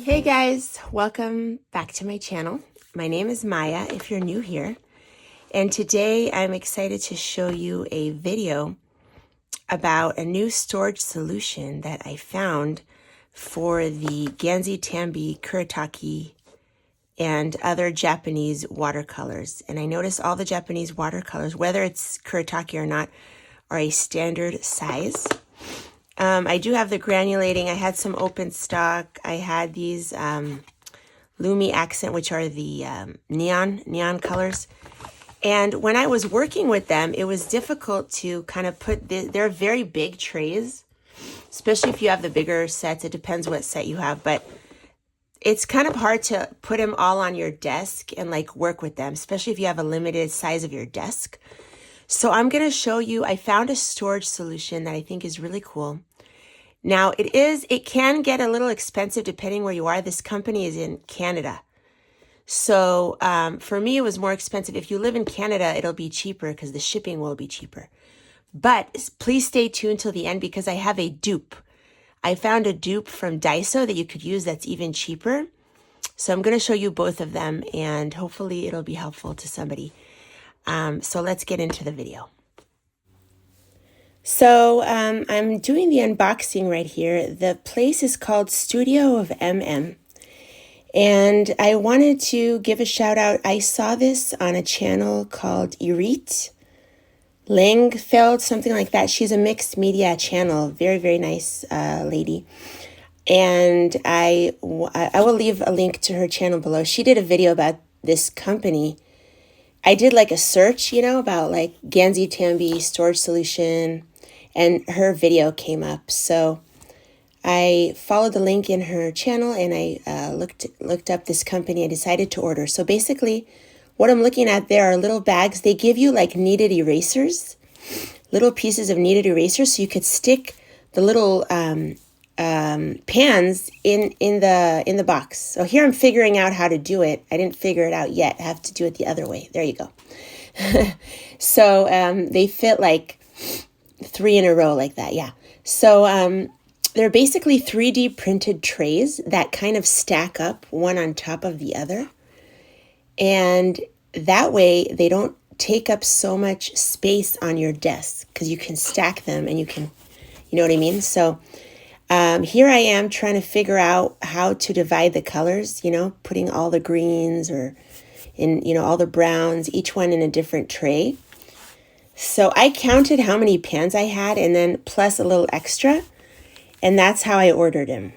Hey guys, welcome back to my channel. My name is Maya if you're new here, and today I'm excited to show you a video about a new storage solution that I found for the Gansai, Tambi, Kuretake, and other Japanese watercolors. And I noticed all the Japanese watercolors, whether it's Kuretake or not, are a standard size. I do have the granulating. I had some open stock. I had these Lumi Accent, which are the neon colors. And when I was working with them, it was difficult to kind of put they're very big trays, especially if you have the bigger sets. It depends what set you have, but it's kind of hard to put them all on your desk and like work with them, especially if you have a limited size of your desk. So I'm going to show you, I found a storage solution that I think is really cool. Now it can get a little expensive depending where you are. This company is in Canada. So for me, it was more expensive. If you live in Canada, it'll be cheaper because the shipping will be cheaper. But please stay tuned till the end because I have a dupe. I found a dupe from Daiso that you could use that's even cheaper. So I'm going to show you both of them and hopefully it'll be helpful to somebody. So let's get into the video. So I'm doing the unboxing right here. The place is called Studio of MM. And I wanted to give a shout out. I saw this on a channel called Irit Langfeld, something like that. She's a mixed media channel. Very, very nice lady. And I will leave a link to her channel below. She did a video about this company. I did like a search, about like Gansai Tambi storage solution, and her video came up. So I followed the link in her channel and I looked up this company. I decided to order. So basically what I'm looking at there are little bags. They give you like kneaded erasers, little pieces of kneaded erasers. So you could stick the little pans in the box. So here I'm figuring out how to do it. I didn't figure it out yet. I have to do it the other way. There you go. So they fit like 3 in a row like that. Yeah. So they're basically 3D printed trays that kind of stack up one on top of the other. And that way they don't take up so much space on your desk because you can stack them and you can, you know what I mean? So here I am trying to figure out how to divide the colors, putting all the greens or all the browns, each one in a different tray. So I counted how many pans I had and then plus a little extra. And that's how I ordered him.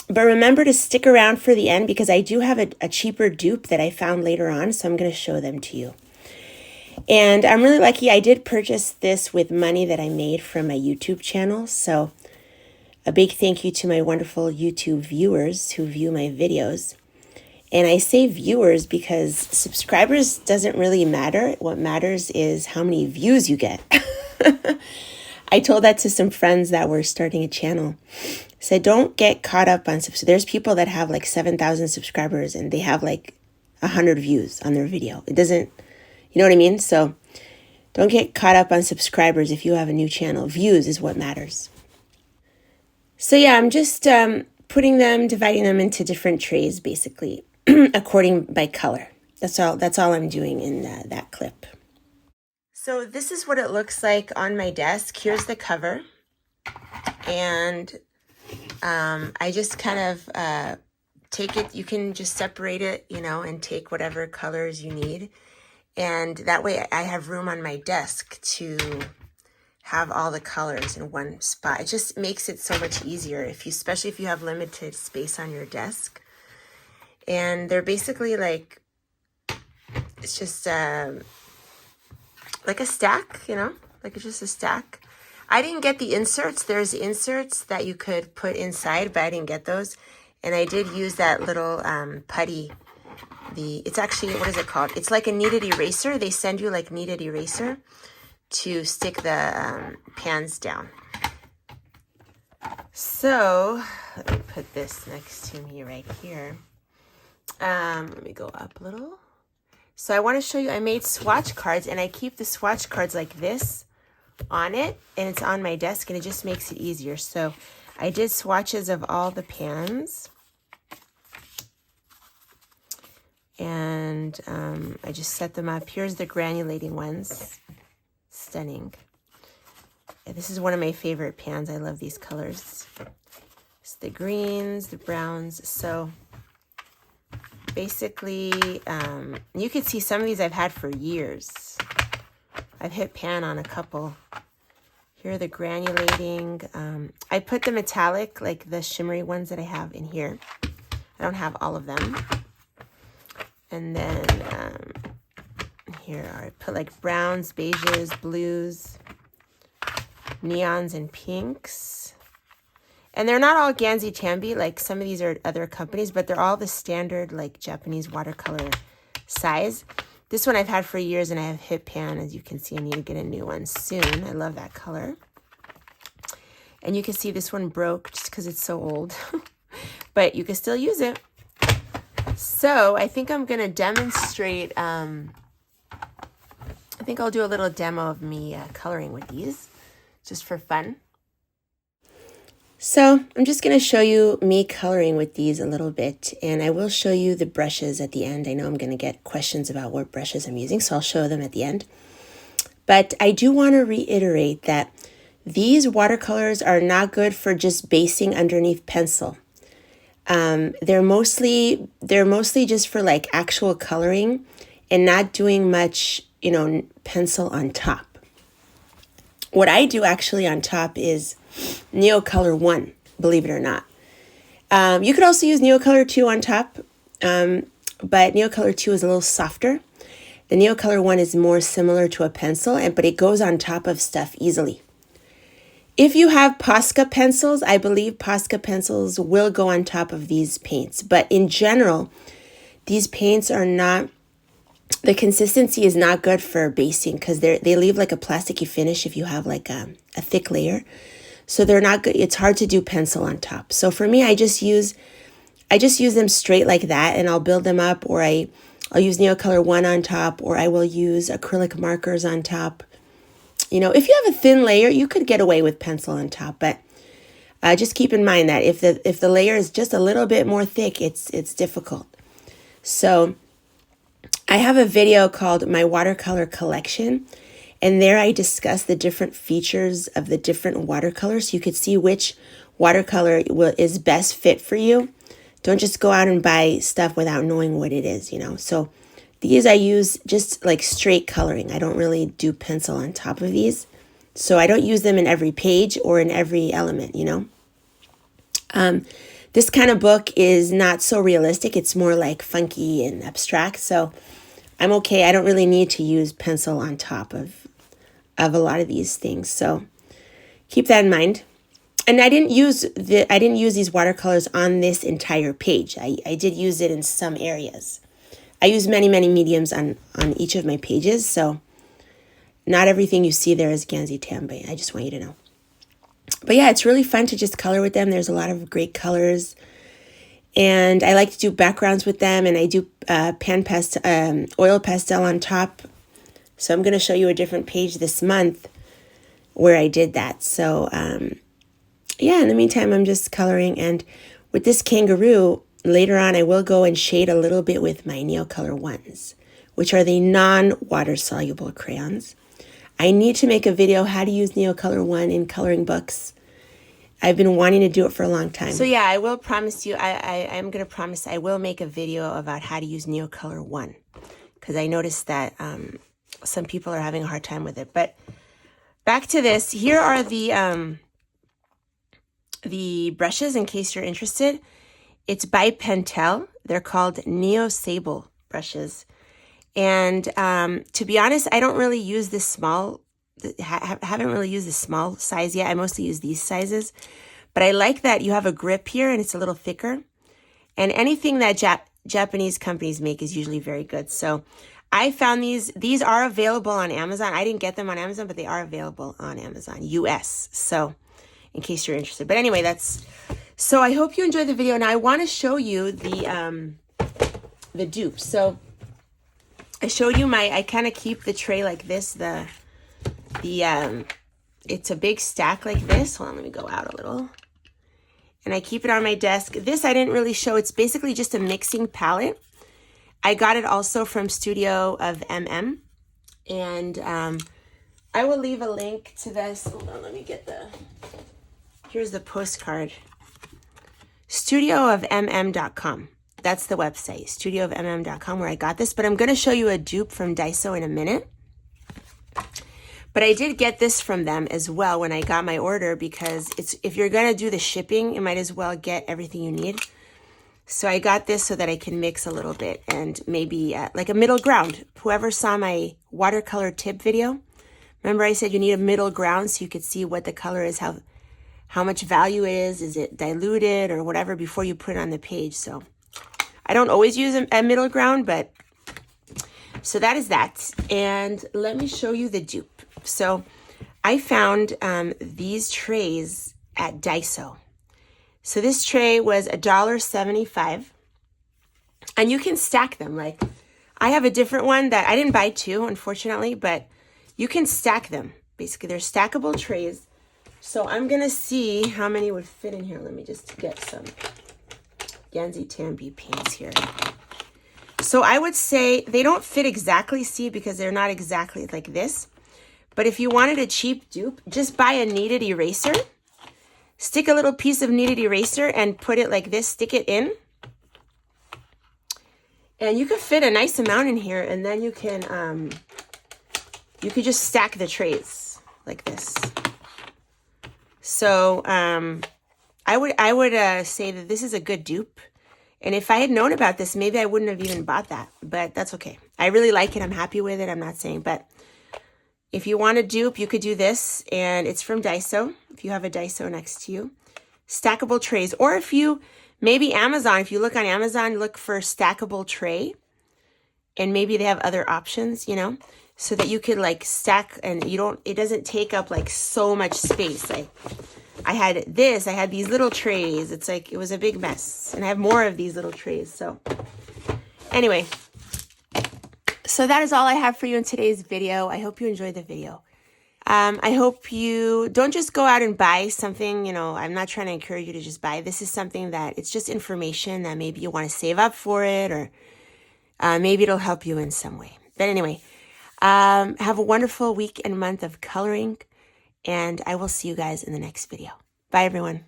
But remember to stick around for the end because I do have a cheaper dupe that I found later on. So I'm going to show them to you. And I'm really lucky. I did purchase this with money that I made from my YouTube channel. So a big thank you to my wonderful YouTube viewers who view my videos. And I say viewers because subscribers doesn't really matter. What matters is how many views you get. I told that to some friends that were starting a channel. I said, don't get caught up on there's people that have like 7,000 subscribers and they have like 100 views on their video. It doesn't, you know what I mean? So don't get caught up on subscribers if you have a new channel. Views is what matters. So yeah, I'm just dividing them into different trays basically. According by color. That's all I'm doing in that clip. So this is what it looks like on my desk. Here's the cover. And I just kind of take it. You can just separate it, and take whatever colors you need. And that way I have room on my desk to have all the colors in one spot. It just makes it so much easier especially if you have limited space on your desk. And they're basically like, it's just like a stack, like it's just a stack. I didn't get the inserts. There's inserts that you could put inside, but I didn't get those. And I did use that little putty. It's actually, what is it called? It's like a kneaded eraser. They send you like kneaded eraser to stick the pans down. So let me put this next to me right here. Let me go up a little. So I want to show you, I made swatch cards and I keep the swatch cards like this on it and it's on my desk and it just makes it easier. So I did swatches of all the pans And I just set them up. Here's the granulating ones. Stunning. This is one of my favorite pans. I love these colors. It's the greens, the browns. So basically, you can see some of these I've had for years. I've hit pan on a couple. Here are the granulating. I put the metallic, like the shimmery ones that I have in here. I don't have all of them. And then here are, I put like browns, beiges, blues, neons, and pinks. And they're not all Gansai Tambi, like some of these are other companies, but they're all the standard like Japanese watercolor size. This one I've had for years and I have hit pan. As you can see, I need to get a new one soon. I love that color. And you can see this one broke just because it's so old, but you can still use it. So I think I'm going to demonstrate, I think I'll do a little demo of me coloring with these just for fun. So I'm just going to show you me coloring with these a little bit, and I will show you the brushes at the end. I know I'm going to get questions about what brushes I'm using, so I'll show them at the end. But I do want to reiterate that these watercolors are not good for just basing underneath pencil. They're mostly just for like actual coloring and not doing much, pencil on top. What I do actually on top is Neocolor 1, believe it or not. You could also use Neocolor 2 on top, but Neocolor 2 is a little softer. The Neocolor 1 is more similar to a pencil, but it goes on top of stuff easily. If you have Posca pencils, I believe Posca pencils will go on top of these paints. But in general, these paints are not, the consistency is not good for basing because they leave like a plasticky finish if you have like a thick layer. So they're not good. It's hard to do pencil on top. So for me, I just use them straight like that, and I'll build them up, or I'll use Neocolor 1 on top, or I will use acrylic markers on top. If you have a thin layer, you could get away with pencil on top, but just keep in mind that if the layer is just a little bit more thick, it's difficult. So I have a video called My Watercolor Collection, and there I discuss the different features of the different watercolors, so you could see which watercolor is best fit for you. Don't just go out and buy stuff without knowing what it is, So these I use just like straight coloring. I don't really do pencil on top of these. So I don't use them in every page or in every element, This kind of book is not so realistic. It's more like funky and abstract. So I'm okay. I don't really need to use pencil on top of a lot of these things. So keep that in mind. And I didn't use these watercolors on this entire page. I did use it in some areas. I use many, many mediums on each of my pages, so not everything you see there is Gansai Tambi. I just want you to know. But yeah, it's really fun to just color with them. There's a lot of great colors. And I like to do backgrounds with them, and I do oil pastel on top. So I'm going to show you a different page this month where I did that. So yeah, in the meantime, I'm just coloring. And with this kangaroo, later on, I will go and shade a little bit with my Neocolor 1s, which are the non-water soluble crayons. I need to make a video how to use Neocolor 1 in coloring books. I've been wanting to do it for a long time. So yeah, I will promise you, I'm going to promise I will make a video about how to use Neocolor 1, because I noticed that some people are having a hard time with it. But back to this, here are the brushes in case you're interested. It's by Pentel. They're called Neo Sable brushes. And to be honest, I don't really use this small, haven't really used the small size yet. I mostly use these sizes. But I like that you have a grip here and it's a little thicker. And anything that Japanese companies make is usually very good. So I found these are available on Amazon. I didn't get them on Amazon, but they are available on Amazon, US. So in case you're interested. But anyway, so I hope you enjoyed the video. Now I want to show you the dupe. So I showed you I kind of keep the tray like this. It's a big stack like this. Hold on, let me go out a little. And I keep it on my desk. This I didn't really show. It's basically just a mixing palette. I got it also from Studio of MM. And I will leave a link to this. Hold on, let me get here's the postcard. studioofmm.com. That's the website, studioofmm.com, where I got this. But I'm going to show you a dupe from Daiso in a minute. But I did get this from them as well when I got my order, because if you're going to do the shipping, you might as well get everything you need. So I got this so that I can mix a little bit and maybe like a middle ground. Whoever saw my watercolor tip video, remember I said you need a middle ground so you could see what the color is, how much value it is it diluted or whatever before you put it on the page. So I don't always use a middle ground, but so that is that. And let me show you the dupe. So I found these trays at Daiso. So this tray was $1.75, and you can stack them. Like, I have a different one that I didn't buy two, unfortunately, but you can stack them. Basically, they're stackable trays. So I'm going to see how many would fit in here. Let me just get some Gansai Tambi paints here. So I would say they don't fit exactly, see, because they're not exactly like this. But if you wanted a cheap dupe, just buy a kneaded eraser. Stick a little piece of kneaded eraser and put it like this, stick it in. And you could fit a nice amount in here, and then you could just stack the trays like this. So I would say that this is a good dupe. And if I had known about this, maybe I wouldn't have even bought that, but that's okay. I really like it. I'm happy with it. I'm not saying, but if you want a dupe, you could do this, and it's from Daiso, if you have a Daiso next to you. Stackable trays, or if you, maybe Amazon, if you look on Amazon, look for stackable tray, and maybe they have other options, you know, so that you could like stack, and it doesn't take up like so much space. Like I had these little trays. It's like, it was a big mess, and I have more of these little trays. So anyway, so that is all I have for you in today's video. I hope you enjoyed the video. I hope you don't just go out and buy something. You know, I'm not trying to encourage you to just buy. This is something that it's just information that maybe you want to save up for it, or maybe it'll help you in some way. But anyway, have a wonderful week and month of coloring, and I will see you guys in the next video. Bye, everyone.